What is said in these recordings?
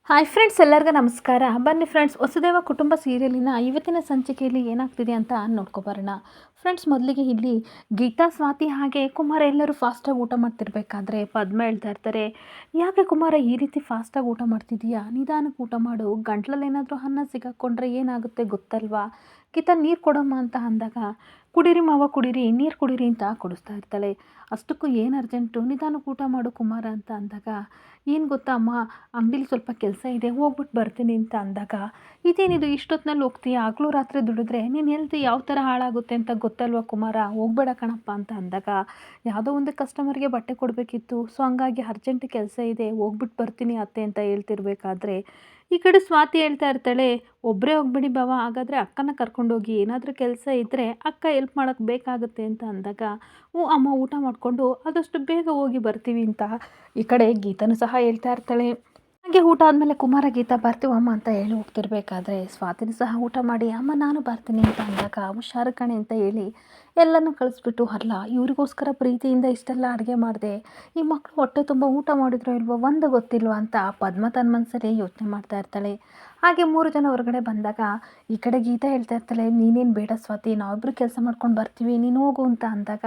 Hi friends, ಎಲ್ಲರಿಗೂ ನಮಸ್ಕಾರ. ಬನ್ನಿ ಫ್ರೆಂಡ್ಸ್, ವಸುದೇವ ಕುಟುಂಬ ಸೀರಿಯಲಿನ ಇವತ್ತಿನ ಸಂಚಿಕೆಯಲ್ಲಿ ಏನಾಗ್ತಿದೆ ಅಂತ ನೋಡ್ಕೊಬರೋಣ. ಫ್ರೆಂಡ್ಸ್, ಮೊದಲಿಗೆ ಇಲ್ಲಿ ಗೀತಾ, ಸ್ವಾತಿ ಹಾಗೆ ಕುಮಾರ ಎಲ್ಲರೂ ಫಾಸ್ಟಾಗಿ ಊಟ ಮಾಡ್ತಿರ್ಬೇಕಾದ್ರೆ ಪದ್ಮ ಹೇಳ್ತಾ ಇರ್ತಾರೆ, ಯಾಕೆ ಕುಮಾರ ಈ ರೀತಿ ಫಾಸ್ಟಾಗಿ ಊಟ ಮಾಡ್ತಿದ್ದೀಯಾ? ನಿಧಾನಕ್ಕೆ ಊಟ ಮಾಡು, ಗಂಟ್ಲಲ್ಲಿ ಏನಾದರೂ ಅನ್ನ ಸಿಗಾಕೊಂಡ್ರೆ ಏನಾಗುತ್ತೆ ಗೊತ್ತಲ್ವಾ? ಗೀತಾ ನೀರು ಕೊಡಮ್ಮ ಅಂತ ಅಂದಾಗ, ಕುಡೀರಿ ಮಾವ ಕುಡೀರಿ, ನೀರು ಕುಡೀರಿ ಅಂತ ಕೊಡಿಸ್ತಾ ಇರ್ತಾಳೆ. ಅಷ್ಟಕ್ಕೂ ಏನು ಅರ್ಜೆಂಟು, ನಿಧಾನಕ್ಕೆ ಊಟ ಮಾಡು ಕುಮಾರ ಅಂತ ಅಂದಾಗ, ಏನು ಗೊತ್ತಾ ಅಮ್ಮ, ಅಂಗಡಿಲಿ ಸ್ವಲ್ಪ ಕೆಲಸ ಇದೆ, ಹೋಗ್ಬಿಟ್ಟು ಬರ್ತೀನಿ ಅಂತ ಅಂದಾಗ, ಇದೇನಿದು ಇಷ್ಟೊತ್ತಿನಲ್ಲಿ ಹೋಗ್ತೀಯಾ? ಹಗಲು ರಾತ್ರಿ ದುಡಿದ್ರೆ ನೀನು ಹೆಲ್ತ್ ಯಾವ ಥರ ಹಾಳಾಗುತ್ತೆ ಅಂತ ಗೊತ್ತಲ್ವ ಕುಮಾರ, ಹೋಗ್ಬೇಡ ಕಣಪ್ಪ ಅಂತ ಅಂದಾಗ, ಯಾವುದೋ ಒಂದು ಕಸ್ಟಮರ್ಗೆ ಬಟ್ಟೆ ಕೊಡಬೇಕಿತ್ತು, ಸೊ ಹಂಗಾಗಿ ಅರ್ಜೆಂಟ್ ಕೆಲಸ ಇದೆ, ಹೋಗ್ಬಿಟ್ಟು ಬರ್ತೀನಿ ಅತ್ತೆ ಅಂತ ಹೇಳ್ತಿರ್ಬೇಕಾದ್ರೆ, ಈ ಕಡೆ ಸ್ವಾತಿ ಹೇಳ್ತಾ ಇರ್ತಾಳೆ, ಒಬ್ಬರೇ ಹೋಗ್ಬಿಡಿ ಬಾವ, ಹಾಗಾದರೆ ಅಕ್ಕನ ಕರ್ಕೊಂಡೋಗಿ, ಏನಾದರೂ ಕೆಲಸ ಇದ್ದರೆ ಅಕ್ಕ ಹೆಲ್ಪ್ ಮಾಡೋಕ್ಕೆ ಬೇಕಾಗುತ್ತೆ ಅಂತ ಅಂದಾಗ, ಹ್ಞೂ ಅಮ್ಮ, ಊಟ ಮಾಡಿಕೊಂಡು ಆದಷ್ಟು ಬೇಗ ಹೋಗಿ ಬರ್ತೀವಿ ಅಂತ ಈ ಕಡೆ ಗೀತನೂ ಸಹ ಹೇಳ್ತಾ ಇರ್ತಾಳೆ. ಹಾಗೆ ಊಟ ಆದಮೇಲೆ ಕುಮಾರ, ಗೀತಾ ಬರ್ತೀವಮ್ಮ ಅಂತ ಹೇಳಿ ಹೋಗ್ತಿರ್ಬೇಕಾದ್ರೆ ಸ್ವಾತಿನೂ ಸಹ ಊಟ ಮಾಡಿ, ಅಮ್ಮ ನಾನು ಬರ್ತೀನಿ ಅಂತ ಅಂದಾಗ, ಹುಷಾರು ಕಣೆ ಅಂತ ಹೇಳಿ ಎಲ್ಲನೂ ಕಳಿಸ್ಬಿಟ್ಟು, ಅಲ್ಲ ಇವ್ರಿಗೋಸ್ಕರ ಪ್ರೀತಿಯಿಂದ ಇಷ್ಟೆಲ್ಲ ಅಡುಗೆ ಮಾಡಿದೆ, ಈ ಮಕ್ಕಳು ಹೊಟ್ಟೆ ತುಂಬ ಊಟ ಮಾಡಿದ್ರು ಇಲ್ವೋ ಒಂದು ಗೊತ್ತಿಲ್ವ ಅಂತ ಪದ್ಮ ತನ್ನ ಮನಸ್ಸಲ್ಲಿ ಯೋಚನೆ ಮಾಡ್ತಾ ಇರ್ತಾಳೆ. ಹಾಗೆ 3 ಜನ ಹೊರಗಡೆ ಬಂದಾಗ ಈ ಕಡೆ ಗೀತಾ ಹೇಳ್ತಾ ಇರ್ತಾಳೆ, ನೀನೇನು ಬೇಡ ಸ್ವಾತಿ, ನಾವಿಬ್ಬರು ಕೆಲಸ ಮಾಡ್ಕೊಂಡು ಬರ್ತೀವಿ, ನೀನು ಹೋಗು ಅಂತ ಅಂದಾಗ,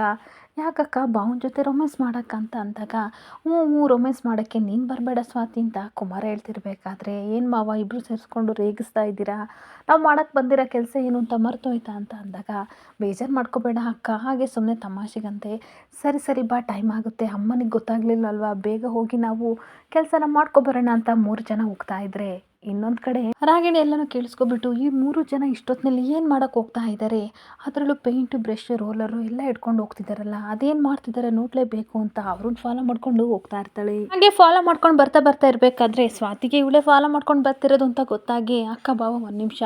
ಯಾಕಕ್ಕ ಭಾವನ ಜೊತೆ ರೊಮ್ಯಾನ್ಸ್ ಮಾಡೋಕ್ಕ ಅಂತ ಅಂದಾಗ, ಹ್ಞೂ ಹ್ಞೂ ರೊಮ್ಯಾನ್ಸ್ ಮಾಡೋಕ್ಕೆ ನೀನು ಬರಬೇಡ ಸ್ವಾತಿ ಅಂತ ಕುಮಾರ ಹೇಳ್ತಿರ್ಬೇಕಾದ್ರೆ, ಏನು ಮಾವ ಇಬ್ಬರು ಸೇರಿಸ್ಕೊಂಡು ರೇಗಿಸ್ತಾ ಇದ್ದೀರಾ, ನಾವು ಮಾಡೋಕ್ಕೆ ಬಂದಿರೋ ಕೆಲಸ ಏನು ಅಂತ ಮರ್ತೋಯ್ತಾ ಅಂತ ಅಂದಾಗ, ಬೇಜಾರು ಮಾಡ್ಕೋಬೇಡ ಅಕ್ಕ, ಹಾಗೆ ಸುಮ್ಮನೆ ತಮಾಷೆಗಂತೆ, ಸರಿ ಸರಿ ಬಾ, ಟೈಮ್ ಆಗುತ್ತೆ, ಅಮ್ಮನಿಗೆ ಗೊತ್ತಾಗ್ಲಿಲ್ಲಲ್ವಾ, ಬೇಗ ಹೋಗಿ ನಾವು ಕೆಲಸನ ಮಾಡ್ಕೊಬರೋಣ ಅಂತ 3 ಜನ ಹೋಗ್ತಾ ಇದ್ರೆ, ಇನ್ನೊಂದು ಕಡೆ ರಾಗಿಣಿ ಎಲ್ಲನೂ ಕೇಳಿಸ್ಕೊಬಿಟ್ಟು, ಈ 3 ಜನ ಇಷ್ಟೊತ್ತಿನಲ್ಲಿ ಏನು ಮಾಡೋಕ್ಕೆ ಹೋಗ್ತಾ ಇದ್ದಾರೆ, ಅದರಲ್ಲೂ ಪೇಂಟು ಬ್ರಷ್ ರೋಲರು ಎಲ್ಲ ಇಟ್ಕೊಂಡು ಹೋಗ್ತಿದ್ದಾರಲ್ಲ, ಅದೇನು ಮಾಡ್ತಿದ್ದಾರೆ ನೋಡಲೇಬೇಕು ಅಂತ ಅವ್ರನ್ನ ಫಾಲೋ ಮಾಡ್ಕೊಂಡು ಹೋಗ್ತಾ ಇರ್ತಾಳೆ. ಹಾಗೆ ಫಾಲೋ ಮಾಡ್ಕೊಂಡು ಬರ್ತಾ ಇರಬೇಕಾದ್ರೆ ಸ್ವಾತಿಗೆ ಇವಳೇ ಫಾಲೋ ಮಾಡ್ಕೊಂಡು ಬರ್ತಿರೋದು ಅಂತ ಗೊತ್ತಾಗಿ, ಅಕ್ಕ ಬಾವ ಒಂದು ನಿಮಿಷ,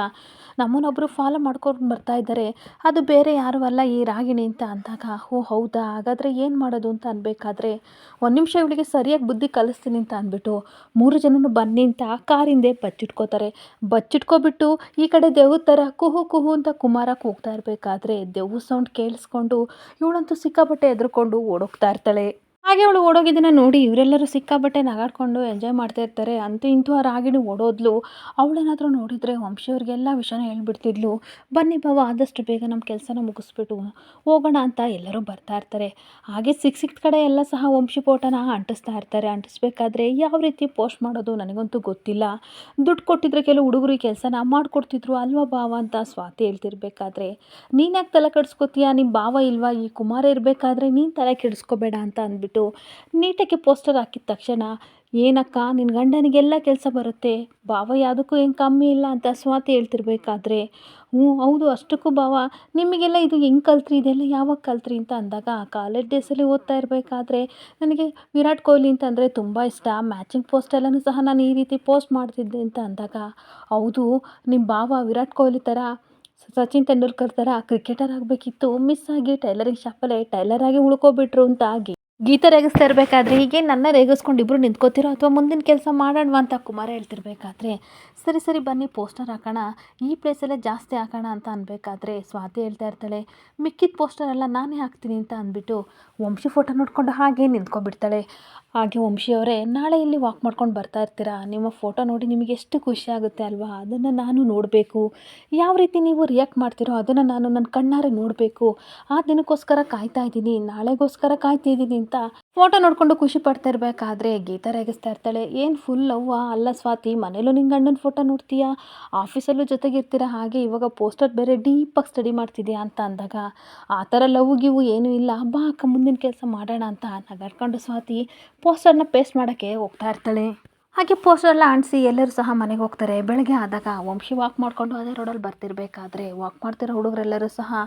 ನಮ್ಮನ್ನೊಬ್ಬರು ಫಾಲೋ ಮಾಡ್ಕೊಂಡು ಬರ್ತಾ ಇದ್ದಾರೆ, ಅದು ಬೇರೆ ಯಾರೂ ಅಲ್ಲ ಈ ರಾಗಿಣಿ ಅಂತ ಅಂದಾಗ, ಓ ಹೌದಾ, ಹಾಗಾದರೆ ಏನು ಮಾಡೋದು ಅಂತ ಅನ್ಬೇಕಾದ್ರೆ, ಒಂದು ನಿಮಿಷ ಇವಳಿಗೆ ಸರಿಯಾಗಿ ಬುದ್ಧಿ ಕಲಿಸ್ತೀನಿ ಅಂತ ಅಂದ್ಬಿಟ್ಟು 3 ಜನನು ಬನ್ನಿ ಅಂತ ಕಾರಿಂದೆ ಬಚ್ಚಿಟ್ಕೋತಾರೆ. ಬಚ್ಚಿಟ್ಕೊಬಿಟ್ಟು ಈ ಕಡೆ ದೆವ್ವದ ಥರ ಕುಹು ಕುಹು ಅಂತ ಕುಮಾರಕ್ಕೆ ಹೋಗ್ತಾ ಇರಬೇಕಾದ್ರೆ, ದೆವ್ವ ಸೌಂಡ್ ಕೇಳಿಸ್ಕೊಂಡು ಇವಳಂತೂ ಸಿಕ್ಕಾಪಟ್ಟೆ ಎದ್ರುಕೊಂಡು ಓಡೋಗ್ತಾ ಇರ್ತಾಳೆ. ಹಾಗೆ ಅವಳು ಓಡೋಗಿದ್ದನ್ನು ನೋಡಿ ಇವರೆಲ್ಲರೂ ಸಿಕ್ಕಾಪಟ್ಟೆ ನಗಾಡ್ಕೊಂಡು ಎಂಜಾಯ್ ಮಾಡ್ತಾ ಇರ್ತಾರೆ. ಅಂತೂ ಇಂತೂ ಆ ರಾಗಿಣಿ ಓಡೋದ್ಲು. ಅವಳೇನಾದರೂ ನೋಡಿದರೆ ವಂಶಿಯವ್ರಿಗೆಲ್ಲ ವಿಷಯನ ಹೇಳ್ಬಿಡ್ತಿದ್ಲು. ಬನ್ನಿ ಬಾವ, ಆದಷ್ಟು ಬೇಗ ನಮ್ಮ ಕೆಲಸನ ಮುಗಿಸ್ಬಿಟ್ಟು ಹೋಗೋಣ ಅಂತ ಎಲ್ಲರೂ ಬರ್ತಾ ಇರ್ತಾರೆ. ಹಾಗೆ ಸಿಕ್ಕಿದ ಕಡೆ ಎಲ್ಲ ಸಹ ವಂಶಿ ಫೋಟೋನ ಅಂಟಿಸ್ತಾ ಇರ್ತಾರೆ. ಅಂಟಿಸ್ಬೇಕಾದ್ರೆ ಯಾವ ರೀತಿ ಪೋಸ್ಟ್ ಮಾಡೋದು ನನಗಂತೂ ಗೊತ್ತಿಲ್ಲ, ದುಡ್ಡು ಕೊಟ್ಟಿದ್ರೆ ಕೆಲವು ಹುಡುಗರು ಈ ಕೆಲಸನ ಮಾಡಿಕೊಡ್ತಿದ್ರು ಅಲ್ವಾ ಬಾವ ಅಂತ ಸ್ವಾತಿ ಹೇಳ್ತಿರ್ಬೇಕಾದ್ರೆ, ನೀನು ಯಾಕೆ ತಲೆ ಕೆಡಿಸ್ಕೋತೀಯ, ನಿಮ್ಮ ಬಾವ ಇಲ್ವಾ, ಈ ಕುಮಾರ ಇರಬೇಕಾದ್ರೆ ನೀನು ತಲೆ ಕೆಡಿಸ್ಕೋಬೇಡ ಅಂತ ಅಂದ್ಬಿಟ್ಟು ನೀಟಾಗಿ ಪೋಸ್ಟರ್ ಹಾಕಿದ ತಕ್ಷಣ, ಏನಕ್ಕ ನಿನ್ನ ಗಂಡನಿಗೆಲ್ಲ ಕೆಲಸ ಬರುತ್ತೆ, ಬಾವ ಯಾವುದಕ್ಕೂ ಏನು ಕಮ್ಮಿ ಇಲ್ಲ ಅಂತ ಸ್ವಾತಿ ಹೇಳ್ತಿರ್ಬೇಕಾದ್ರೆ, ಹ್ಞೂ ಹೌದು, ಅಷ್ಟಕ್ಕೂ ಬಾವ ನಿಮಗೆಲ್ಲ ಇದು ಹೆಂಗೆ ಕಲ್ತ್ರಿ, ಇದೆಲ್ಲ ಯಾವಾಗ ಕಲ್ತ್ರಿ ಅಂತ ಅಂದಾಗ, ಕಾಲೇಜ್ ಡೇಸಲ್ಲಿ ಓದ್ತಾ ಇರಬೇಕಾದ್ರೆ ನನಗೆ ವಿರಾಟ್ ಕೊಹ್ಲಿ ಅಂತಂದರೆ ತುಂಬ ಇಷ್ಟ, ಮ್ಯಾಚಿಂಗ್ ಪೋಸ್ಟ್ ಎಲ್ಲನೂ ಸಹ ನಾನು ಈ ರೀತಿ ಪೋಸ್ಟ್ ಮಾಡ್ತಿದ್ದೆ ಅಂತ ಅಂದಾಗ, ಹೌದು ನಿಮ್ಮ ಬಾವ ವಿರಾಟ್ ಕೊಹ್ಲಿ ಥರ ಸಚಿನ್ ತೆಂಡೂಲ್ಕರ್ ಥರ ಕ್ರಿಕೆಟರ್ ಆಗಬೇಕಿತ್ತು, ಮಿಸ್ ಆಗಿ ಟೈಲರಿಂಗ್ ಶಾಪಲ್ಲೇ ಟೈಲರ್ ಆಗಿ ಉಳ್ಕೊಬಿಟ್ರು ಅಂತ ಗೀತಾ ರೇಗಿಸ್ತಾ ಇರಬೇಕಾದ್ರೆ, ಹೀಗೆ ನನ್ನ ರೇಗಿಸ್ಕೊಂಡು ಇಬ್ಬರು ನಿಂತ್ಕೋತಿರೋ ಅಥವಾ ಮುಂದಿನ ಕೆಲಸ ಮಾಡೋಣವಾ ಅಂತ ಕುಮಾರ ಹೇಳ್ತಿರ್ಬೇಕಾದ್ರೆ, ಸರಿ ಸರಿ ಬನ್ನಿ ಪೋಸ್ಟರ್ ಹಾಕೋಣ, ಈ ಪ್ಲೇಸಲ್ಲೇ ಜಾಸ್ತಿ ಹಾಕೋಣ ಅಂತ ಅನ್ಬೇಕಾದ್ರೆ ಸ್ವಾತಿ ಹೇಳ್ತಾ ಇರ್ತಾಳೆ, ಮಿಕ್ಕಿದ ಪೋಸ್ಟರ್ ಎಲ್ಲ ನಾನೇ ಹಾಕ್ತೀನಿ ಅಂತ ಅಂದ್ಬಿಟ್ಟು ವಂಶಿ ಫೋಟೋ ನೋಡ್ಕೊಂಡು ಹಾಗೆ ನಿಂತ್ಕೊಬಿಡ್ತಾಳೆ. ಹಾಗೆ ವಂಶಿಯವರೇ, ನಾಳೆ ಇಲ್ಲಿ ವಾಕ್ ಮಾಡ್ಕೊಂಡು ಬರ್ತಾ ಇರ್ತೀರಾ, ನಿಮ್ಮ ಫೋಟೋ ನೋಡಿ ನಿಮಗೆ ಎಷ್ಟು ಖುಷಿ ಆಗುತ್ತೆ ಅಲ್ವಾ, ಅದನ್ನು ನಾನು ನೋಡಬೇಕು, ಯಾವ ರೀತಿ ನೀವು ರಿಯಾಕ್ಟ್ ಮಾಡ್ತೀರೋ ಅದನ್ನು ನಾನು ನನ್ನ ಕಣ್ಣಾರೆ ನೋಡಬೇಕು, ಆ ದಿನಕ್ಕೋಸ್ಕರ ಕಾಯ್ತಾ ಇದ್ದೀನಿ, ನಾಳೆಗೋಸ್ಕರ ಕಾಯ್ತಿದ್ದೀನಿ ಅಂತ ಫೋಟೋ ನೋಡಿಕೊಂಡು ಖುಷಿ ಪಡ್ತಾ ಇರಬೇಕಾದ್ರೆ ಗೀತಾ ರೇಗಿಸ್ತಾ ಇರ್ತಾಳೆ, ಏನು ಫುಲ್ ಅವ್ವ ಅಲ್ಲ ಸ್ವಾತಿ, ಮನೇಲೂ ನಿನ್ನ ಗಂಡನ ಫೋಟೋ ನೋಡ್ತೀಯಾ, ಆಫೀಸಲ್ಲೂ ಜೊತೆಗಿರ್ತೀರಾ, ಹಾಗೆ ಇವಾಗ ಪೋಸ್ಟರ್ ಬೇರೆ ಡೀಪಾಗಿ ಸ್ಟಡಿ ಮಾಡ್ತಿದ್ಯಾ ಅಂತ ಅಂದಾಗ, ಆ ಥರ ಲವ್ ಗಿವು ಏನೂ ಇಲ್ಲ, ಬಾ ಅಕ್ಕ ಮುಂದಿನ ಕೆಲಸ ಮಾಡೋಣ ಅಂತ ನಗಾಡ್ಕೊಂಡು ಸ್ವಾತಿ ಪೋಸ್ಟರ್ನ ಪೇಸ್ಟ್ ಮಾಡೋಕ್ಕೆ ಹೋಗ್ತಾ ಇರ್ತಾಳೆ. ಹಾಗೆ ಪೋಸ್ಟರ್ ಎಲ್ಲ ಅಂಟಿಸಿ ಎಲ್ಲರೂ ಸಹ ಮನೆಗೆ ಹೋಗ್ತಾರೆ. ಬೆಳಗ್ಗೆ ಆದಾಗ ವಂಶಿ ವಾಕ್ ಮಾಡಿಕೊಂಡು ಅದೇ ರೋಡಲ್ಲಿ ಬರ್ತಿರ್ಬೇಕಾದ್ರೆ ವಾಕ್ ಮಾಡ್ತಿರೋ ಹುಡುಗರೆಲ್ಲರೂ ಸಹ,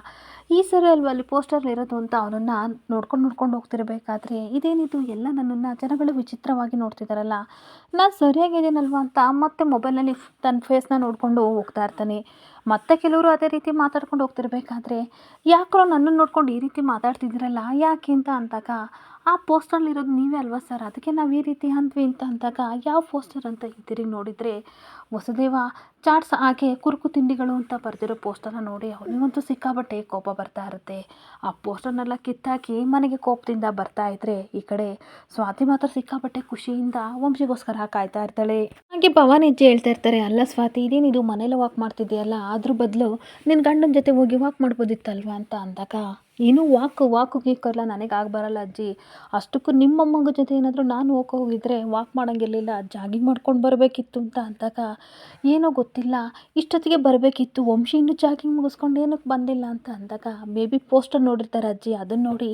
ಈ ಸರಿ ಅಲ್ವಾ ಅಲ್ಲಿ ಪೋಸ್ಟರ್ ಇರೋದು ಅಂತ ಅವನನ್ನು ನೋಡ್ಕೊಂಡು ಹೋಗ್ತಿರ್ಬೇಕಾದ್ರೆ, ಇದೇನಿದು ಎಲ್ಲ ನನ್ನನ್ನು ಜನಗಳು ವಿಚಿತ್ರವಾಗಿ ನೋಡ್ತಿದ್ದಾರಲ್ಲ, ನಾನು ಸರಿಯಾಗಿದ್ದೀನಲ್ವ ಅಂತ ಮತ್ತೆ ಮೊಬೈಲ್ನಲ್ಲಿ ತನ್ನ ಫೇಸ್ನ ನೋಡಿಕೊಂಡು ಹೋಗ್ತಾ ಇರ್ತಾನೆ. ಮತ್ತೆ ಕೆಲವರು ಅದೇ ರೀತಿ ಮಾತಾಡ್ಕೊಂಡು ಹೋಗ್ತಿರ್ಬೇಕಾದ್ರೆ ಯಾಕೋ ನನ್ನನ್ನು ನೋಡ್ಕೊಂಡು ಈ ರೀತಿ ಮಾತಾಡ್ತಿದ್ದೀರಲ್ಲ ಯಾಕೆ ಅಂತ ಅಂದಾಗ ಆ ಪೋಸ್ಟರ್ಲಿರೋದು ನೀವೇ ಅಲ್ವಾ ಸರ್, ಅದಕ್ಕೆ ನಾವು ಈ ರೀತಿ ಅಂದ್ವಿ ಅಂತ ಅಂದಾಗ ಯಾವ ಪೋಸ್ಟರ್ ಅಂತ ಹಿಂತಿರುಗಿ ನೋಡಿದರೆ ವಸುದೇವ ಚಾಟ್ಸ್ ಹಾಗೆ ಕುರುಕು ತಿಂಡಿಗಳು ಅಂತ ಬರೆದಿರೋ ಪೋಸ್ಟರ್ನ ನೋಡಿ ಅವನಿಗಂತೂ ಸಿಕ್ಕಾಬಟ್ಟೆ ಕೋಪ ಬರ್ತಾ ಇರುತ್ತೆ. ಆ ಪೋಸ್ಟರ್ನೆಲ್ಲ ಕಿತ್ತಾಕಿ ಮನೆಗೆ ಕೋಪದಿಂದ ಬರ್ತಾ ಇದ್ರೆ ಈ ಕಡೆ ಸ್ವಾತಿ ಮಾತ್ರ ಸಿಕ್ಕಾಬಟ್ಟೆ ಖುಷಿಯಿಂದ ವಂಶಿಗೋಸ್ಕರ ಕಾಯ್ತಾ ಇರ್ತಾಳೆ. ಹಾಗೆ ಭವಾನಿ ಅಜ್ಜಿ ಹೇಳ್ತಾ ಇರ್ತಾರೆ, ಅಲ್ಲ ಸ್ವಾತಿ ಇದೇನಿದು ಮನೇಲಿ ವಾಕ್ ಮಾಡ್ತಿದ್ದೀಯಲ್ಲ, ಅದ್ರ ಬದಲು ನಿನ್ನ ಗಂಡನ ಜೊತೆ ಹೋಗಿ ವಾಕ್ ಮಾಡ್ಬೋದಿತ್ತಲ್ವಾ ಅಂತ ಅಂದಾಗ ಏನು ವಾಕು ಗೀಕಲ್ಲ ನನಗೆ ಆಗಿ ಬರಲ್ಲ ಅಜ್ಜಿ, ಅಷ್ಟಕ್ಕೂ ನಿಮ್ಮಮ್ಮನ ಜೊತೆ ಏನಾದರೂ ನಾನು ಹೋಗಿದ್ರೆ ವಾಕ್ ಮಾಡೋಂಗಿರಲಿಲ್ಲ, ಜಾಗಿಂಗ್ ಮಾಡ್ಕೊಂಡು ಬರಬೇಕಿತ್ತು ಅಂತ ಅಂದಾಗ ಏನೋ ಗೊತ್ತಿಲ್ಲ ಇಷ್ಟೊತ್ತಿಗೆ ಬರಬೇಕಿತ್ತು, ವಂಶಿ ಇನ್ನೂ ಜಾಗಿಂಗ್ ಮುಗಿಸ್ಕೊಂಡು ಏನಕ್ಕೆ ಬಂದಿಲ್ಲ ಅಂತ ಅಂದಾಗ ಮೇ ಬಿ ಪೋಸ್ಟರ್ ನೋಡಿರ್ತಾರೆ ಅಜ್ಜಿ, ಅದನ್ನು ನೋಡಿ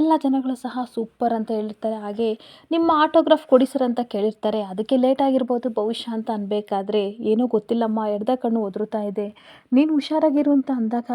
ಎಲ್ಲ ಜನಗಳು ಸಹ ಸೂಪರ್ ಅಂತ ಹೇಳಿರ್ತಾರೆ. ಹಾಗೆ ನಿಮ್ಮ ಆಟೋಗ್ರಾಫ್ ಕೊಡಿ ಸರ್ ಅಂತ ಕೇಳಿರ್ತಾರೆ, ಅದಕ್ಕೆ ಲೇಟ್ ಆಗಿರ್ಬೋದು ಬಹುಶಃ ಅಂತ ಅನ್ಬೇಕಾದ್ರೆ ಏನೋ ಗೊತ್ತಿಲ್ಲಮ್ಮ ಎಡ್ದ ಕಣ್ಣು ಒದರುತ್ತಾ ಇದೆ, ನೀನು ಹುಷಾರಾಗಿರು ಅಂತ ಅಂದಾಗ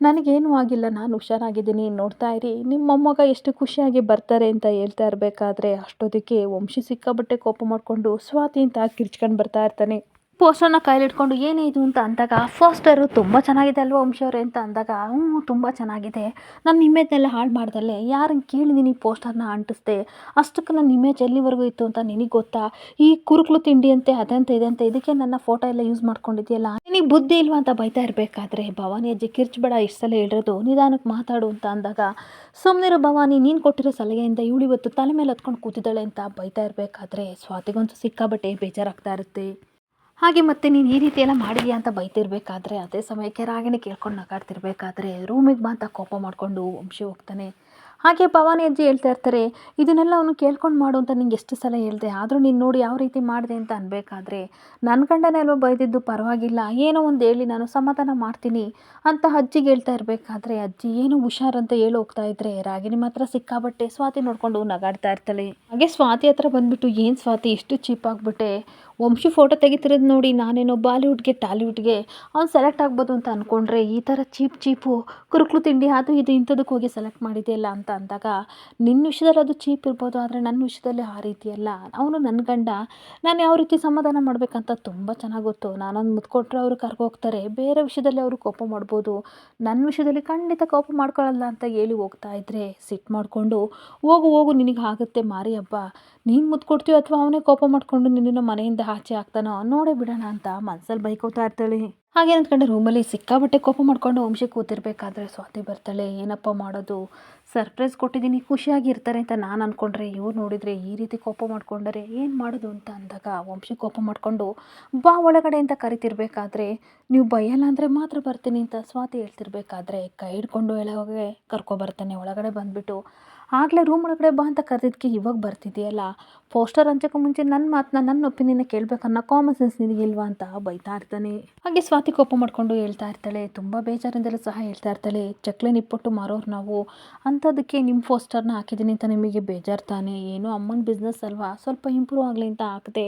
ನನಗೇನೂ ಆಗಿಲ್ಲ, ನಾನು ಹುಷಾರಾಗಿದ್ದೀನಿ, ನೋಡ್ತಾ ಇರಿ ನಿಮ್ಮ ಮೊಮ್ಮಗ ಎಷ್ಟು ಖುಷಿಯಾಗಿ ಬರ್ತಾರೆ ಅಂತ ಹೇಳ್ತಾ ಇರಬೇಕಾದ್ರೆ ಅಷ್ಟೊತ್ತಿಗೆ ವಂಶಿ ಸಿಕ್ಕಾಬಟ್ಟೆ ಕೋಪ ಮಾಡಿಕೊಂಡು ಸ್ವಾತಿ ಅಂತ ಕಿರ್ಚ್ಕೊಂಡು ಬರ್ತಾ ಇರ್ತಾನೆ. ಪೋಸ್ಟರ್ನ ಕೈಲಿಟ್ಕೊಂಡು ಏನೇ ಇದು ಅಂತ ಅಂದಾಗ ಪೋಸ್ಟರು ತುಂಬ ಚೆನ್ನಾಗಿದೆ ಅಲ್ವಾ ವಂಶಿಯವರೇ ಅಂತ ಅಂದಾಗ ಹ್ಞೂ ತುಂಬ ಚೆನ್ನಾಗಿದೆ, ನನ್ನ ಇಮೇಜ್ನೆಲ್ಲ ಹಾಳು ಮಾಡ್ದಲ್ಲೇ ಯಾರನ್ನು ಕೇಳಿದ್ದೀನಿ ಪೋಸ್ಟರ್ನ ಅಂಟಿಸ್ದೆ, ಅಷ್ಟಕ್ಕೆ ನನ್ನ ಇಮೇಜ್ ಎಲ್ಲಿವರೆಗೂ ಇತ್ತು ಅಂತ ನಿನಗೆ ಗೊತ್ತಾ, ಈ ಕುರುಕ್ಲು ತಿಂಡಿ ಅಂತೆ ಅದಂತೆ ಇದಂತೆ ಇದಕ್ಕೆ ನನ್ನ ಫೋಟೋ ಎಲ್ಲ ಯೂಸ್ ಮಾಡ್ಕೊಂಡಿದೆಯಲ್ಲ, ನಿನಗೆ ಬುದ್ಧಿ ಇಲ್ವಾ ಅಂತ ಬೈತಾ ಇರಬೇಕಾದ್ರೆ ಭವಾನಿ ಅಜ್ಜಿ ಕಿರ್ಚ್ಬೇಡ ಇಷ್ಟು ಸಲ ಹೇಳಿರೋದು ನಿಧಾನಕ್ಕೆ ಮಾತಾಡು ಅಂತ ಅಂದಾಗ ಸುಮ್ಮನಿರೋ ಭವಾನಿ ನೀನು ಕೊಟ್ಟಿರೋ ಸಲಹೆಯಿಂದ ಇವಳು ಇವತ್ತು ತಲೆ ಮೇಲೆ ಹತ್ಕೊಂಡು ಕೂತಿದ್ದಾಳೆ ಅಂತ ಬೈತಾ ಇರಬೇಕಾದ್ರೆ ಸ್ವಾತಿಗಂತೂ ಸಿಕ್ಕಾಬಟ್ಟೆ ಬೇಜಾರಾಗ್ತಾ ಇರುತ್ತೆ. ಹಾಗೆ ಮತ್ತೆ ನೀನು ಈ ರೀತಿ ಎಲ್ಲ ಮಾಡಿದ್ಯಾ ಅಂತ ಬೈತಿರ್ಬೇಕಾದ್ರೆ ಅದೇ ಸಮಯಕ್ಕೆ ರಾಗಿಣಿ ಕೇಳ್ಕೊಂಡು ನಗಾಡ್ತಿರ್ಬೇಕಾದ್ರೆ ರೂಮಿಗೆ ಬಾ ಅಂತ ಕೋಪ ಮಾಡಿಕೊಂಡು ವಂಶಿ ಹೋಗ್ತಾನೆ. ಹಾಗೆ ಭವಾನಿ ಅಜ್ಜಿ ಹೇಳ್ತಾ ಇರ್ತಾರೆ, ಇದನ್ನೆಲ್ಲ ಅವನು ಕೇಳ್ಕೊಂಡು ಮಾಡು ಅಂತ ನಿಂಗೆ ಎಷ್ಟು ಸಲ ಹೇಳಿದೆ, ಆದರೂ ನೀನು ನೋಡಿ ಯಾವ ರೀತಿ ಮಾಡಿದೆ ಅಂತ ಅನ್ಬೇಕಾದ್ರೆ ನನ್ನ ಗಂಡನೇ ಅಲ್ವಾ ಬೈದಿದ್ದು, ಪರವಾಗಿಲ್ಲ ಏನೋ ಒಂದು ಹೇಳಿ ನಾನು ಸಮಾಧಾನ ಮಾಡ್ತೀನಿ ಅಂತ ಅಜ್ಜಿಗೆ ಹೇಳ್ತಾ ಇರಬೇಕಾದ್ರೆ ಅಜ್ಜಿ ಏನೋ ಹುಷಾರಂತ ಹೇಳಿ ಹೋಗ್ತಾ ಇದ್ರೆ ರಾಗಿಣಿ ಮಾತ್ರ ಸಿಕ್ಕಾಬಟ್ಟೆ ಸ್ವಾತಿ ನೋಡ್ಕೊಂಡು ನಗಾಡ್ತಾ ಇರ್ತಾಳೆ. ಹಾಗೆ ಸ್ವಾತಿ ಹತ್ರ ಬಂದುಬಿಟ್ಟು ಏನು ಸ್ವಾತಿ ಇಷ್ಟು ಚೀಪ್ ಆಗಿಬಿಟ್ಟೆ, ವಂಶಿ ಫೋಟೋ ತೆಗಿತಿರೋದು ನೋಡಿ ನಾನೇನೋ ಬಾಲಿವುಡ್ಗೆ ಟಾಲಿವುಡ್ಗೆ ಅವ್ನು ಸೆಲೆಕ್ಟ್ ಆಗ್ಬೋದು ಅಂತ ಅಂದ್ಕೊಂಡ್ರೆ ಈ ಥರ ಚೀಪು ಕುರುಕ್ಲು ತಿಂಡಿ ಅದು ಇದು ಇಂಥದಕ್ಕೆ ಹೋಗಿ ಸೆಲೆಕ್ಟ್ ಮಾಡಿದೆಯಲ್ಲ ಅಂತ ಅಂದಾಗ ನಿನ್ನ ವಿಷಯದಲ್ಲಿ ಅದು ಚೀಪ್ ಇರ್ಬೋದು, ಆದರೆ ನನ್ನ ವಿಷಯದಲ್ಲಿ ಆ ರೀತಿ ಅಲ್ಲ, ಅವನು ನನ್ನ ಗಂಡ, ನಾನು ಯಾವ ರೀತಿ ಸಮಾಧಾನ ಮಾಡಬೇಕಂತ ತುಂಬ ಚೆನ್ನಾಗಿ ಗೊತ್ತು, ನಾನೊಂದು ಮುತ್ತು ಕೊಟ್ಟರೆ ಅವರು ಕರ್ಗೋಗ್ತಾರೆ, ಬೇರೆ ವಿಷಯದಲ್ಲಿ ಅವರು ಕೋಪ ಮಾಡ್ಬೋದು, ನನ್ನ ವಿಷಯದಲ್ಲಿ ಖಂಡಿತ ಕೋಪ ಮಾಡ್ಕೊಳ್ಳಲ್ಲ ಅಂತ ಹೇಳಿ ಹೋಗ್ತಾ ಇದ್ರೆ ಸಿಟ್ಟು ಮಾಡಿಕೊಂಡು ಹೋಗು ನಿನಗೆ ಆಗುತ್ತೆ ಮಾರಿ ಹಬ್ಬ, ನೀನು ಮುತ್ತು ಕೊಡ್ತೀಯೋ ಅಥವಾ ಅವನೇ ಕೋಪ ಮಾಡಿಕೊಂಡು ನಿನ್ನನ್ನು ಮನೆಯಿಂದ ಆಚೆ ಹಾಕ್ತಾನೋ ನೋಡೇ ಬಿಡೋಣ ಅಂತ ಮನಸ್ಸಲ್ಲಿ ಬೈಕೋತಾ ಇರ್ತಾಳೆ. ಹಾಗೆ ಅಂದ್ಕೊಂಡೆ ರೂಮಲ್ಲಿ ಸಿಕ್ಕಾಬಟ್ಟೆ ಕೋಪ ಮಾಡ್ಕೊಂಡು ವಂಶಿ ಕೂತಿರ್ಬೇಕಾದ್ರೆ ಸ್ವಾತಿ ಬರ್ತಾಳೆ, ಏನಪ್ಪ ಮಾಡೋದು, ಸರ್ಪ್ರೈಸ್ ಕೊಟ್ಟಿದ್ದೀನಿ ಖುಷಿಯಾಗಿ ಇರ್ತಾರೆ ಅಂತ ನಾನು ಅಂದ್ಕೊಂಡ್ರೆ ಇವ್ರು ನೋಡಿದರೆ ಈ ರೀತಿ ಕೋಪ ಮಾಡ್ಕೊಂಡರೆ ಏನು ಮಾಡೋದು ಅಂತ ಅಂದಾಗ ವಂಶಿ ಕೋಪ ಮಾಡಿಕೊಂಡು ಬಾ ಒಳಗಡೆ ಅಂತ ಕರಿತಿರ್ಬೇಕಾದ್ರೆ ನೀವು ಬೈಯಲ್ಲ ಅಂದರೆ ಮಾತ್ರ ಬರ್ತೀನಿ ಅಂತ ಸ್ವಾತಿ ಹೇಳ್ತಿರ್ಬೇಕಾದ್ರೆ ಕೈ ಹಿಡ್ಕೊಂಡು ಒಳಗೆ ಕರ್ಕೊಬರ್ತಾನೆ. ಒಳಗಡೆ ಬಂದುಬಿಟ್ಟು ಆಗಲೇ ರೂಮ್ ಒಳಗಡೆ ಬಾ ಅಂತ ಕರೆದಿದ್ದಕ್ಕೆ ಇವಾಗ ಬರ್ತಿದೆಯಲ್ಲ, ಪೋಸ್ಟರ್ ಹಂಚೋಕ್ಕೂ ಮುಂಚೆ ನನ್ನ ಒಪಿನಿಯನ್ನ ಕೇಳಬೇಕನ್ನೋ ಕಾಮನ್ ಸೆನ್ಸ್ ನಿನಗಿಲ್ವಾ ಅಂತ ಬೈತಾ ಇರ್ತಾನೆ. ಹಾಗೆ ಸ್ವಾತಿ ಕೋಪ ಮಾಡಿಕೊಂಡು ಹೇಳ್ತಾ ಇರ್ತಾಳೆ, ತುಂಬ ಬೇಜಾರಿಂದಲೂ ಸಹ ಹೇಳ್ತಾ ಇರ್ತಾಳೆ, ಚಕ್ಲೆ ನಿಪ್ಪಟ್ಟು ಮಾರೋರು ನಾವು, ಅಂಥದ್ದಕ್ಕೆ ನಿಮ್ಮ ಪೋಸ್ಟರ್ನ ಹಾಕಿದ್ದೀನಿ ಅಂತ ನಿಮಗೆ ಬೇಜಾರು ತಾನೆ, ಏನೋ ಅಮ್ಮನ ಬಿಸ್ನೆಸ್ ಅಲ್ವಾ ಸ್ವಲ್ಪ ಇಂಪ್ರೂವ್ ಆಗಲಿ ಅಂತ ಹಾಕಿದೆ,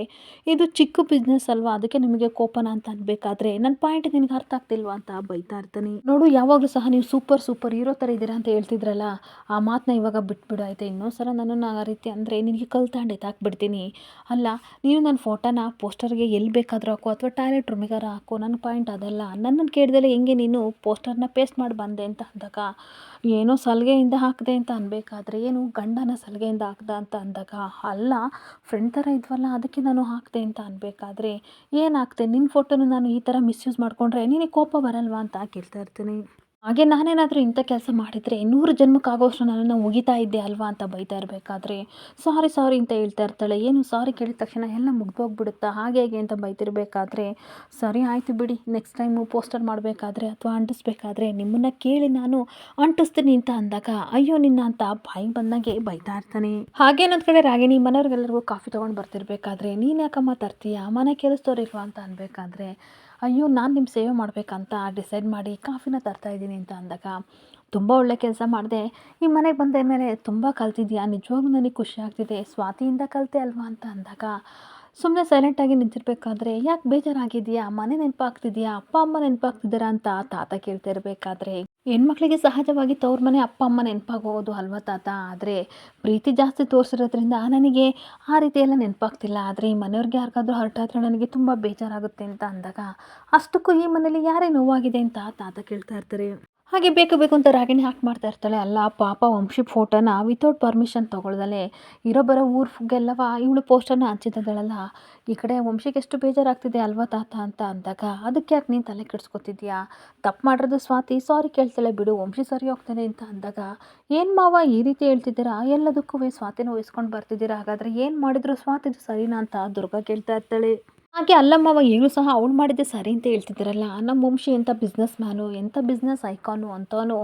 ಇದು ಚಿಕ್ಕ ಬಿಸ್ನೆಸ್ ಅಲ್ವಾ ಅದಕ್ಕೆ ನಿಮಗೆ ಕೋಪನ ಅಂತ ಅನ್ಬೇಕಾದ್ರೆ ನನ್ನ ಪಾಯಿಂಟ್ ನಿನಗೆ ಅರ್ಥ ಆಗ್ತಿಲ್ವಾ ಅಂತ ಬೈತಾ ಇರ್ತಾನೆ. ನೋಡು ಯಾವಾಗಲೂ ಸಹ ನೀವು ಸೂಪರ್ ಹೀರೋ ಥರ ಇದ್ದೀರಾ ಅಂತ ಹೇಳ್ತಿದ್ರಲ್ಲ, ಆ ಮಾತನ್ನ ಇವಾಗ ಬಿಟ್ಬಿಡು ಆಯಿತಾ, ಇನ್ನೊಂದ್ಸಲ ನನ್ನನ್ನು ಆ ರೀತಿ ಅಂದರೆ ನಿನಗೆ ಕಲ್ತಾಂಡು ಎತ್ತಾಕ್ಬಿಡ್ತೀನಿ, ಅಲ್ಲ ನೀನು ನನ್ನ ಫೋಟೋನ ಪೋಸ್ಟರ್ಗೆ ಎಲ್ಲಿ ಬೇಕಾದರೂ ಹಾಕು ಅಥವಾ ಟಾಯ್ಲೆಟ್ ರೂಮಿಗಾರ ಹಾಕು, ನನ್ನ ಪಾಯಿಂಟ್ ಅದಲ್ಲ, ನನ್ನನ್ನು ಕೇಳ್ದಲೆ ಹೆಂಗೆ ನೀನು ಪೋಸ್ಟರ್ನ ಪೇಸ್ಟ್ ಮಾಡಿ ಬಂದೆ ಅಂತ ಅಂದಾಗ ಏನೋ ಸಲಿಗೆಯಿಂದ ಹಾಕಿದೆ ಅಂತ ಅನ್ಬೇಕಾದ್ರೆ ಏನು ಗಂಡನ ಸಲಿಗೆಯಿಂದ ಹಾಕ್ದ ಅಂತ ಅಂದಾಗ ಅಲ್ಲ ಫ್ರೆಂಡ್ ಥರ ಇದ್ವಲ್ಲ ಅದಕ್ಕೆ ನಾನು ಹಾಕಿದೆ ಅಂತ ಅನ್ಬೇಕಾದ್ರೆ ಏನು ಹಾಕ್ದೆ ನಿನ್ನ ಫೋಟೋನ ನಾನು ಈ ಥರ ಮಿಸ್ಯೂಸ್ ಮಾಡಿಕೊಂಡ್ರೆ ನಿನಗೆ ಕೋಪ ಬರಲ್ವಾ ಅಂತ ಕೇಳ್ತಾ ಇರ್ತೀನಿ. ಹಾಗೆ ನಾನೇನಾದರೂ ಇಂಥ ಕೆಲಸ ಮಾಡಿದರೆ 100 ಜನ್ಮಕ್ಕಾಗೋಷ್ಟು ನನ್ನನ್ನು ಮುಗಿತಾ ಇದ್ದೆ ಅಲ್ವಾ ಅಂತ ಬೈತಾ ಇರಬೇಕಾದ್ರೆ ಸಾರಿ ಅಂತ ಹೇಳ್ತಾ ಇರ್ತಾಳೆ. ಏನು ಸಾರಿ ಕೇಳಿದ ತಕ್ಷಣ ಎಲ್ಲ ಮುಗ್ದೋಗ್ಬಿಡುತ್ತಾ ಹಾಗೆ ಹೇಗೆ ಅಂತ ಬೈತಿರ್ಬೇಕಾದ್ರೆ ಸರಿ ಆಯಿತು ಬಿಡಿ, ನೆಕ್ಸ್ಟ್ ಟೈಮು ಪೋಸ್ಟರ್ ಮಾಡಬೇಕಾದ್ರೆ ಅಥವಾ ಅಂಟಿಸ್ಬೇಕಾದ್ರೆ ನಿಮ್ಮನ್ನು ಕೇಳಿ ನಾನು ಅಂಟಿಸ್ತೀನಿ ಅಂತ ಅಂದಾಗ ಅಯ್ಯೋ ನಿನ್ನ ಅಂತ ಬಾಯಿ ಬಂದಂಗೆ ಬೈತಾ ಇರ್ತಾನೆ. ಹಾಗೆ ಅನ್ನೋದು ಕಡೆ ರಾಗಿಣಿ ಮನೆಯವ್ರಿಗೆಲ್ಲರಿಗೂ ಕಾಫಿ ತೊಗೊಂಡು ಬರ್ತಿರ್ಬೇಕಾದ್ರೆ ನೀನು ಯಾಕಮ್ಮ ತರ್ತೀಯ ಮನೆ ಕೆಲಸದವ್ರಿಲ್ವಾ ಅಂತ ಅನ್ಬೇಕಾದ್ರೆ ಅಯ್ಯೋ ನಾನು ನಿಮ್ಮ ಸೇವೆ ಮಾಡಬೇಕಂತ ಡಿಸೈಡ್ ಮಾಡಿ ಕಾಫಿನ ತರ್ತಾಯಿದ್ದೀನಿ ಅಂತ ಅಂದಾಗ ತುಂಬ ಒಳ್ಳೆ ಕೆಲಸ ಮಾಡಿದೆ, ಈ ಮನೆಗೆ ಬಂದ ಮೇಲೆ ತುಂಬ ಕಲ್ತಿದ್ಯಾ, ನಿಜವಾಗ್ಲೂ ನನಗೆ ಖುಷಿ ಆಗ್ತಿದೆ, ಸ್ವಾತಿಯಿಂದ ಕಲಿತೆ ಅಲ್ವಾ ಅಂತ ಅಂದಾಗ ಸುಮ್ಮನೆ ಸೈಲೆಂಟಾಗಿ ನಿಂತಿರ್ಬೇಕಾದ್ರೆ ಯಾಕೆ ಬೇಜಾರಾಗಿದೆಯಾ, ಮನೆ ನೆನಪಾಗ್ತಿದೆಯಾ, ಅಪ್ಪ ಅಮ್ಮ ನೆನಪಾಗ್ತಿದ್ದಾರಾ ಅಂತ ತಾತ ಕೇಳ್ತಾ ಇರಬೇಕಾದ್ರೆ, ಹೆಣ್ಮಕ್ಳಿಗೆ ಸಹಜವಾಗಿ ತವ್ರ ಮನೆ ಅಪ್ಪ ಅಮ್ಮ ನೆನಪಾಗೋದು ಅಲ್ವಾ ತಾತ. ಆದರೆ ಪ್ರೀತಿ ಜಾಸ್ತಿ ತೋರಿಸಿರೋದ್ರಿಂದ ನನಗೆ ಆ ರೀತಿ ಎಲ್ಲ ನೆನಪಾಗ್ತಿಲ್ಲ. ಆದರೆ ಈ ಮನೆಯವ್ರಿಗೆ ಯಾರಿಗಾದ್ರೂ ಹರ್ಟ್ ಆದರೆ ನನಗೆ ತುಂಬ ಬೇಜಾರಾಗುತ್ತೆ ಅಂತ ಅಂದಾಗ, ಅಷ್ಟಕ್ಕೂ ಈ ಮನೇಲಿ ಯಾರೇ ನೋವಾಗಿದೆ ಅಂತ ತಾತ ಕೇಳ್ತಾ ಇರ್ತಾರೆ. ಹಾಗೆ ಬೇಕು ಬೇಕು ಅಂತ ರಾಗಿಣಿ ಹಾಕಿ ಮಾಡ್ತಾ ಇರ್ತಾಳೆ. ಅಲ್ಲ ಪಾಪ ವಂಶಿ ಫೋಟೋನ ವಿತೌಟ್ ಪರ್ಮಿಷನ್ ತೊಗೊಳ್ದಲೆ ಇರೋ ಬರೋ ಊರಿಗೆಲ್ಲವ ಇವಳು ಪೋಸ್ಟರ್ನ ಹಂಚಿದ್ದಳಲ್ಲ, ಈ ಕಡೆ ವಂಶಿಗೆ ಎಷ್ಟು ಬೇಜಾರಾಗ್ತಿದೆ ಅಲ್ವಾ ತಾತ ಅಂತ ಅಂದಾಗ, ಅದಕ್ಕೆ ಯಾಕೆ ನೀನು ತಲೆ ಕೆಡಿಸ್ಕೊತಿದ್ಯಾ, ತಪ್ಪು ಮಾಡಿರೋದು ಸ್ವಾತಿ, ಸಾರಿ ಕೇಳ್ತಾಳೆ ಬಿಡು, ವಂಶಿ ಸರಿ ಹೋಗ್ತಾನೆ ಅಂತ ಅಂದಾಗ, ಏನು ಮಾವ ಈ ರೀತಿ ಹೇಳ್ತಿದ್ದೀರಾ, ಎಲ್ಲದಕ್ಕೂ ಸ್ವಾತಿನ ವಹಿಸ್ಕೊಂಡು ಬರ್ತಿದ್ದೀರಾ, ಹಾಗಾದರೆ ಏನು ಮಾಡಿದ್ರು ಸ್ವಾತಿದು ಸರಿನಾ ಅಂತ ದುರ್ಗಾ ಕೇಳ್ತಾ ಇರ್ತಾಳೆ. ಹಾಗೆ ಅಲ್ಲಮ್ಮವ ಈಗಲೂ ಸಹ ಅವಳು ಮಾಡಿದ್ದೆ ಸರಿ ಅಂತ ಹೇಳ್ತಿದ್ದಾರಲ್ಲ, ನಮ್ಮ ವಂಶಿ ಎಂಥ ಬಿಸ್ನೆಸ್ ಮ್ಯಾನು, ಎಂಥ ಬಿಸ್ನೆಸ್ ಐಕಾನು ಅಂತವನು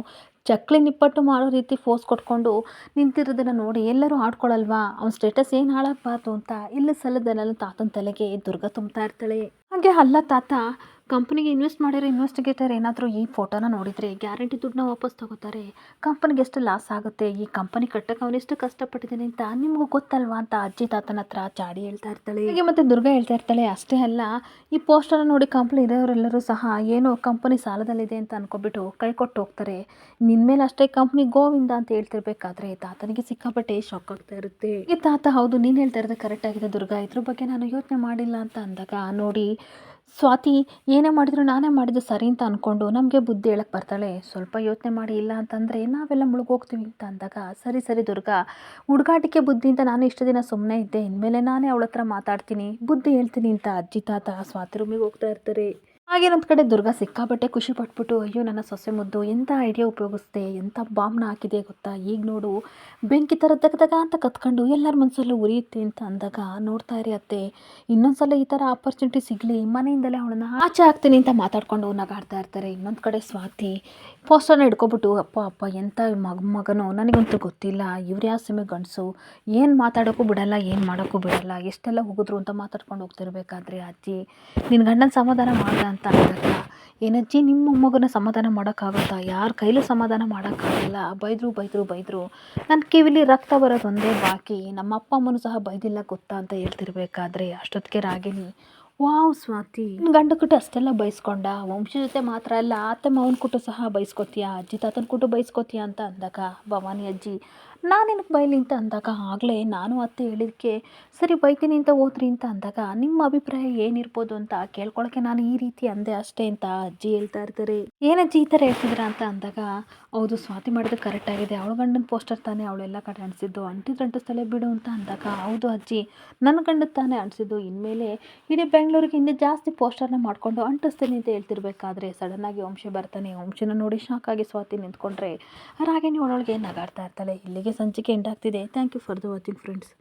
ಚಕ್ಲಿ ನಿಪ್ಪಟ್ಟು ಮಾಡೋ ರೀತಿ ಫೋಸ್ ಕೊಟ್ಕೊಂಡು ನಿಂತಿರೋದನ್ನು ನೋಡಿ ಎಲ್ಲರೂ ಆಡ್ಕೊಳಲ್ವಾ, ಅವ್ನ ಸ್ಟೇಟಸ್ ಏನು ಹಾಳಾಗಬಾರ್ದು ಅಂತ ಇಲ್ಲ ಸಲ್ಲದನ್ನೆಲ್ಲ ತಾತನ ತಲೆಗೆ ದುರ್ಗ ತುಂಬ್ತಾ ಇರ್ತಾಳೆ. ಹಾಗೆ ಅಲ್ಲ ತಾತ, ಕಂಪ್ನಿಗೆ ಇನ್ವೆಸ್ಟ್ ಮಾಡಿರೋ ಇನ್ವೆಸ್ಟಿಗೇಟರ್ ಏನಾದರೂ ಈ ಫೋಟೋನ ನೋಡಿದರೆ ಗ್ಯಾರಂಟಿ ದುಡ್ಡನ್ನ ವಾಪಸ್ ತಗೋತಾರೆ, ಕಂಪನಿಗೆ ಎಷ್ಟು ಲಾಸ್ ಆಗುತ್ತೆ, ಈ ಕಂಪನಿ ಕಟ್ಟಕ್ಕೆ ಅವನೆಷ್ಟು ಕಷ್ಟಪಟ್ಟಿದ್ದಾನೆ ಅಂತ ನಿಮಗೂ ಗೊತ್ತಲ್ವಾ ಅಂತ ಅಜ್ಜಿ ತಾತನ ಹತ್ರ ಚಾಡಿ ಹೇಳ್ತಾ ಇರ್ತಾಳೆ. ಹಾಗೆ ಮತ್ತೆ ದುರ್ಗಾ ಹೇಳ್ತಾ ಇರ್ತಾಳೆ, ಅಷ್ಟೇ ಅಲ್ಲ ಈ ಪೋಸ್ಟರ್ನ ನೋಡಿ ಕಂಪ್ನಿ ಇರೋರೆಲ್ಲರೂ ಸಹ ಏನೋ ಕಂಪನಿ ಸಾಲದಲ್ಲಿದೆ ಅಂತ ಅನ್ಕೊಬಿಟ್ಟು ಕೈ ಕೊಟ್ಟು ಹೋಗ್ತಾರೆ, ನಿನ್ಮೇಲೆ ಅಷ್ಟೇ ಕಂಪ್ನಿ ಗೋವಿಂದ ಅಂತ ಹೇಳ್ತಿರ್ಬೇಕಾದ್ರೆ ತಾತನಿಗೆ ಸಿಕ್ಕಾಪಟ್ಟೆ ಶಾಕ್ ಆಗ್ತಾ ಇರುತ್ತೆ. ಈ ತಾತ ಹೌದು ನೀನು ಹೇಳ್ತಾ ಇರೋದು ಕರೆಕ್ಟ್ ಆಗಿದೆ ದುರ್ಗಾ, ಇದ್ರ ಬಗ್ಗೆ ನಾನು ಯೋಚನೆ ಮಾಡಿಲ್ಲ ಅಂತ ಅಂದಾಗ, ನೋಡಿ ಸ್ವಾತಿ ಏನೇ ಮಾಡಿದ್ರು ನಾನೇ ಮಾಡಿದ್ದು ಸರಿ ಅಂತ ಅಂದ್ಕೊಂಡು ನಮಗೆ ಬುದ್ಧಿ ಹೇಳಕ್ಕೆ ಬರ್ತಾಳೆ, ಸ್ವಲ್ಪ ಯೋಚನೆ ಮಾಡಿ ಇಲ್ಲ ಅಂತಂದರೆ ನಾವೆಲ್ಲ ಮುಳುಗೋಗ್ತೀವಿ ಅಂತ ಅಂದಾಗ, ಸರಿ ಸರಿ ದುರ್ಗಾ, ಹುಡುಗಾಟಿಕೆ ಬುದ್ಧಿ ಅಂತ ನಾನು ಇಷ್ಟು ದಿನ ಸುಮ್ಮನೆ ಇದ್ದೆ, ಇನ್ಮೇಲೆ ನಾನೇ ಅವಳ ಹತ್ರ ಮಾತಾಡ್ತೀನಿ, ಬುದ್ಧಿ ಹೇಳ್ತೀನಿ ಅಂತ ಅಜ್ಜಿ ತಾತ ಸ್ವಾತಿ ರೂಮಿಗೆ ಹೋಗ್ತಾ ಇರ್ತಾರೆ. ಹಾಗೆ ಒಂದು ಕಡೆ ದುರ್ಗಾ ಸಿಕ್ಕಾಪಟ್ಟೆ ಖುಷಿ ಪಟ್ಬಿಟ್ಟು, ಅಯ್ಯೋ ನನ್ನ ಸೊಸೆ ಮುದ್ದು ಎಂಥ ಐಡಿಯಾ ಉಪಯೋಗಿಸ್ದೆ, ಎಂಥ ಬಾಂಬ್ನ ಹಾಕಿದೆ ಗೊತ್ತಾ, ಈಗ ನೋಡು ಬೆಂಕಿ ಥರ ತಗದಾಗ ಅಂತ ಕತ್ಕೊಂಡು ಎಲ್ಲರ ಮನಸ್ಸಲ್ಲೂ ಉರಿಯುತ್ತೆ ಅಂತ ಅಂದಾಗ, ನೋಡ್ತಾ ಇರಿ ಅತ್ತೆ, ಇನ್ನೊಂದ್ಸಲ ಈ ಥರ ಆಪರ್ಚುನಿಟಿ ಸಿಗಲಿ ಮನೆಯಿಂದಲೇ ಅವಳನ್ನ ಆಚೆ ಹಾಕ್ತೀನಿ ಅಂತ ಮಾತಾಡ್ಕೊಂಡು ನಗಾಡ್ತಾ ಇರ್ತಾರೆ. ಇನ್ನೊಂದು ಕಡೆ ಸ್ವಾತಿ ಪೋಸ್ಟರ್ನ ಹಿಡ್ಕೊಬಿಟ್ಟು, ಅಪ್ಪ ಅಪ್ಪ ಎಂಥ ಮಗನೋ ನನಗಂತೂ ಗೊತ್ತಿಲ್ಲ, ಇವ್ರು ಯಾವ ಸೀಮೆ ಗಂಡಸು, ಏನು ಮಾತಾಡೋಕ್ಕೂ ಬಿಡಲ್ಲ, ಏನು ಮಾಡೋಕ್ಕೂ ಬಿಡಲ್ಲ, ಎಷ್ಟೆಲ್ಲ ಹೋಗಿದ್ರು ಅಂತ ಮಾತಾಡ್ಕೊಂಡು ಹೋಗ್ತಿರ್ಬೇಕಾದ್ರೆ, ಅಜ್ಜಿ ನಿನ್ನ ಗಂಡನ ಸಮಾಧಾನ ಮಾಡ್ದ ಅಂತ ಅಂದಾಗ, ಏನಜ್ಜಿ ನಿಮ್ಮ ಮೊಮ್ಮಗನ ಸಮಾಧಾನ ಮಾಡೋಕ್ಕಾಗುತ್ತಾ, ಯಾರ ಕೈಲೂ ಸಮಾಧಾನ ಮಾಡೋಕ್ಕಾಗಲ್ಲ, ಬೈದರು ಬೈದರು ಬೈದರು, ನನ್ನ ಕಿವಿಲಿ ರಕ್ತ ಬರೋದು ಒಂದೇ ಬಾಕಿ, ನಮ್ಮ ಅಪ್ಪ ಅಮ್ಮನೂ ಸಹ ಬೈದಿಲ್ಲ ಗೊತ್ತಾ ಅಂತ ಹೇಳ್ತಿರ್ಬೇಕಾದ್ರೆ, ಅಷ್ಟೊತ್ತಿಗೆ ರಾಗಿಣಿ, ವಾವ್ ಸ್ವಾತಿ, ಗಂಡ ಕುಟ್ಟು ಅಷ್ಟೆಲ್ಲ ಬೈಸ್ಕೊಂಡ, ವಂಶ ಜೊತೆ ಮಾತ್ರ ಅಲ್ಲ ಅತ್ತೆ ಮಾವನ ಕುಟ್ಟು ಸಹ ಬೈಸ್ಕೊತೀಯ, ಅಜ್ಜಿ ತಾತನ ಕುಟ್ಟು ಬೈಸ್ಕೊತೀಯ ಅಂತ ಅಂದಾಗ, ಭವಾನಿ ಅಜ್ಜಿ ನಾನೇನಕ್ಕೆ ಬೈಲಿ ಅಂತ ಅಂದಾಗ, ಆಗಲೇ ನಾನು ಅತ್ತೆ ಹೇಳಿದಕ್ಕೆ ಸರಿ ಬೈತೀನಿ ಅಂತ ಹೋದ್ರಿ ಅಂತ ಅಂದಾಗ, ನಿಮ್ಮ ಅಭಿಪ್ರಾಯ ಏನಿರ್ಬೋದು ಅಂತ ಕೇಳ್ಕೊಳಕ್ಕೆ ನಾನು ಈ ರೀತಿ ಅಂದೆ ಅಷ್ಟೇ ಅಂತ ಅಜ್ಜಿ ಹೇಳ್ತಾ ಇರ್ತಾರೆ. ಏನಜ್ಜಿ ಈ ಥರ ಹೇಳ್ತಿದ್ದೀರಾ ಅಂತ ಅಂದಾಗ, ಹೌದು ಸ್ವಾತಿ ಮಾಡಿದ್ದು ಕರೆಕ್ಟ್ ಆಗಿದೆ, ಅವಳ ಗಂಡನ ಪೋಸ್ಟರ್ ತಾನೇ ಅವಳೆಲ್ಲ ಕಡೆ ಅಂಟಿಸಿದ್ದು, ಅಂಟಿಸ್ತಲೆ ಬಿಡು ಅಂತ ಅಂದಾಗ, ಹೌದು ಅಜ್ಜಿ ನನ್ನ ಗಂಡದ ತಾನೇ ಅಂಟಿಸಿದ್ದು, ಇನ್ಮೇಲೆ ಇಡೀ ಬೆಂಗಳೂರಿಗೆ ಹಿಂದೆ ಜಾಸ್ತಿ ಪೋಸ್ಟರ್ನ ಮಾಡಿಕೊಂಡು ಅಂಟಿಸ್ತೀನಿ ಅಂತ ಹೇಳ್ತಿರ್ಬೇಕಾದ್ರೆ, ಸಡನ್ನಾಗಿ ವಂಶಿ ಬರ್ತಾನೆ. ವಂಶಿನ ನೋಡಿ ಶಾಕ್ ಆಗಿ ಸ್ವಾತಿ ನಿಂತ್ಕೊಂಡ್ರೆ ರಾಗಿಣಿ ಒಳಗೆ ನಗಾಡ್ತಾ ಇರ್ತಾಳೆ. ಇಲ್ಲಿಗೆ ಸಂಚಿಕೆ ಎಂಡ್ ಆಗ್ತಿದೆ. Thank you for the watching friends.